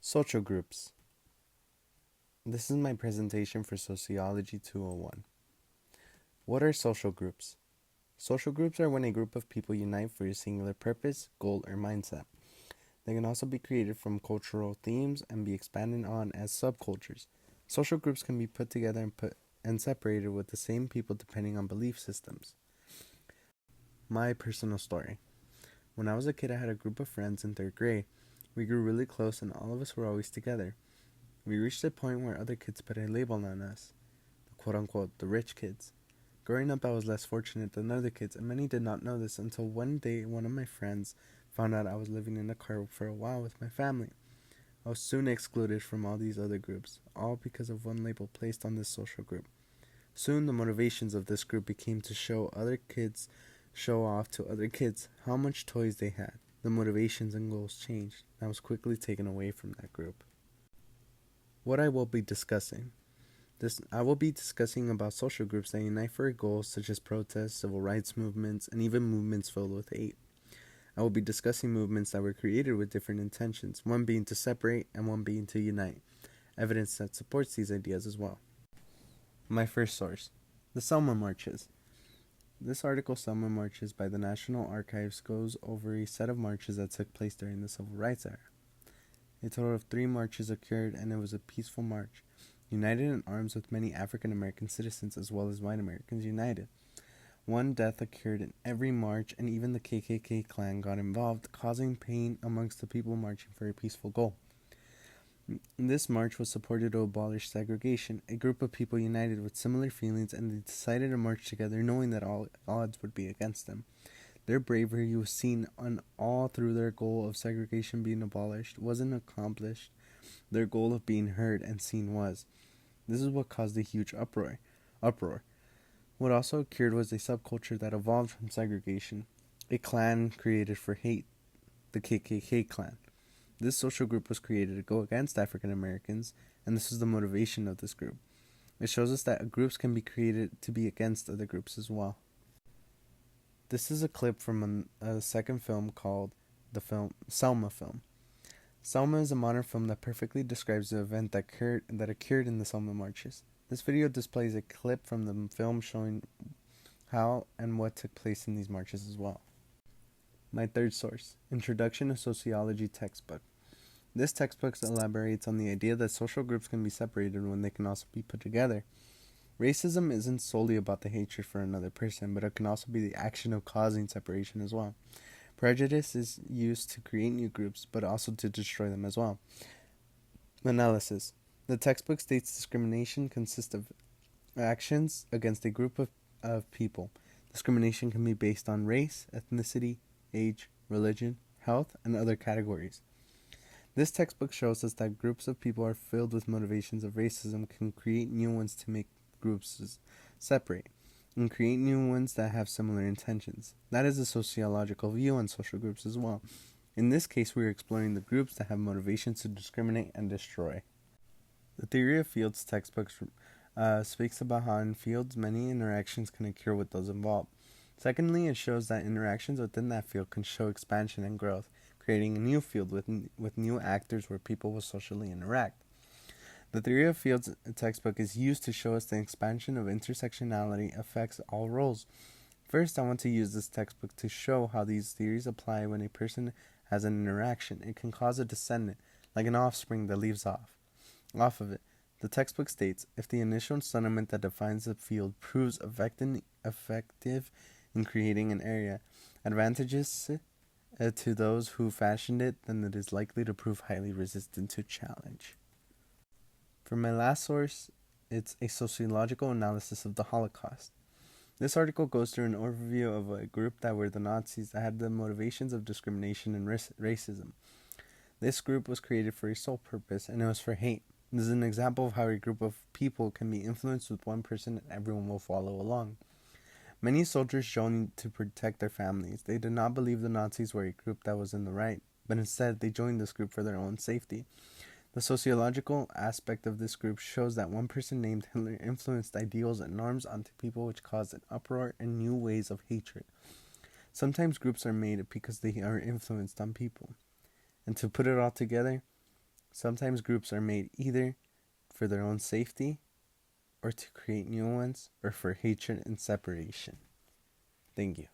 Social groups. This is my presentation for Sociology 201. What are social groups? Social groups are when a group of people unite for a singular purpose, goal, or mindset. They can also be created from cultural themes and be expanded on as subcultures. Social groups can be put together and separated with the same people depending on belief systems. My personal story. When I was a kid, I had a group of friends in 3rd grade. We grew really close and all of us were always together. We reached a point where other kids put a label on us, the quote-unquote the rich kids. Growing up, I was less fortunate than other kids, and many did not know this until one day one of my friends found out I was living in a car for a while with my family. I was soon excluded from all these other groups, all because of one label placed on this social group. Soon the motivations of this group became to show off to other kids how much toys they had. The motivations and goals changed, and I was quickly taken away from that group. What I will be discussing. I will be discussing about social groups that unite for a goal such as protests, civil rights movements, and even movements filled with hate. I will be discussing movements that were created with different intentions, one being to separate and one being to unite. Evidence that supports these ideas as well. My first source, the Selma Marches. This article, Selma Marches by the National Archives, goes over a set of marches that took place during the Civil Rights era. A total of 3 marches occurred, and it was a peaceful march, united in arms with many African American citizens as well as white Americans united. One death occurred in every march, and even the KKK clan got involved, causing pain amongst the people marching for a peaceful goal. This march was supported to abolish segregation. A group of people united with similar feelings, and they decided to march together knowing that all odds would be against them. Their bravery was seen on all through their goal of segregation being abolished wasn't accomplished. Their goal of being heard and seen was. This is what caused a huge uproar. What also occurred was a subculture that evolved from segregation, a clan created for hate, the KKK clan. This social group was created to go against African Americans, and this was the motivation of this group. It shows us that groups can be created to be against other groups as well. This is a clip from a second film called the Selma film. Selma is a modern film that perfectly describes the event that occurred in the Selma marches. This video displays a clip from the film showing how and what took place in these marches as well. My third source, Introduction to Sociology textbook. This textbook elaborates on the idea that social groups can be separated when they can also be put together. Racism isn't solely about the hatred for another person, but it can also be the action of causing separation as well. Prejudice is used to create new groups, but also to destroy them as well. Analysis. The textbook states discrimination consists of actions against a group of people. Discrimination can be based on race, ethnicity, age, religion, health, and other categories. This textbook shows us that groups of people are filled with motivations of racism can create new ones to make groups separate, and create new ones that have similar intentions. That is a sociological view on social groups as well. In this case, we are exploring the groups that have motivations to discriminate and destroy. The Theory of Fields textbook speaks about how in fields many interactions can occur with those involved. Secondly, it shows that interactions within that field can show expansion and growth, creating a new field with new actors where people will socially interact. The Theory of Fields textbook is used to show us the expansion of intersectionality affects all roles. First, I want to use this textbook to show how these theories apply when a person has an interaction. It can cause a descendant, like an offspring that leaves off of it. The textbook states, if the initial sentiment that defines the field proves effective in creating an area, advantageous to those who fashioned it, then it is likely to prove highly resistant to challenge. For my last source, it's a sociological analysis of the Holocaust. This article goes through an overview of a group that were the Nazis that had the motivations of discrimination and racism. This group was created for a sole purpose, and it was for hate. This is an example of how a group of people can be influenced with one person and everyone will follow along. Many soldiers joined to protect their families. They did not believe the Nazis were a group that was in the right, but instead they joined this group for their own safety. The sociological aspect of this group shows that one person named Hitler influenced ideals and norms onto people, which caused an uproar and new ways of hatred. Sometimes groups are made because they are influenced on people. And to put it all together, Sometimes groups are made either for their own safety, or to create new ones, or for hatred and separation. Thank you.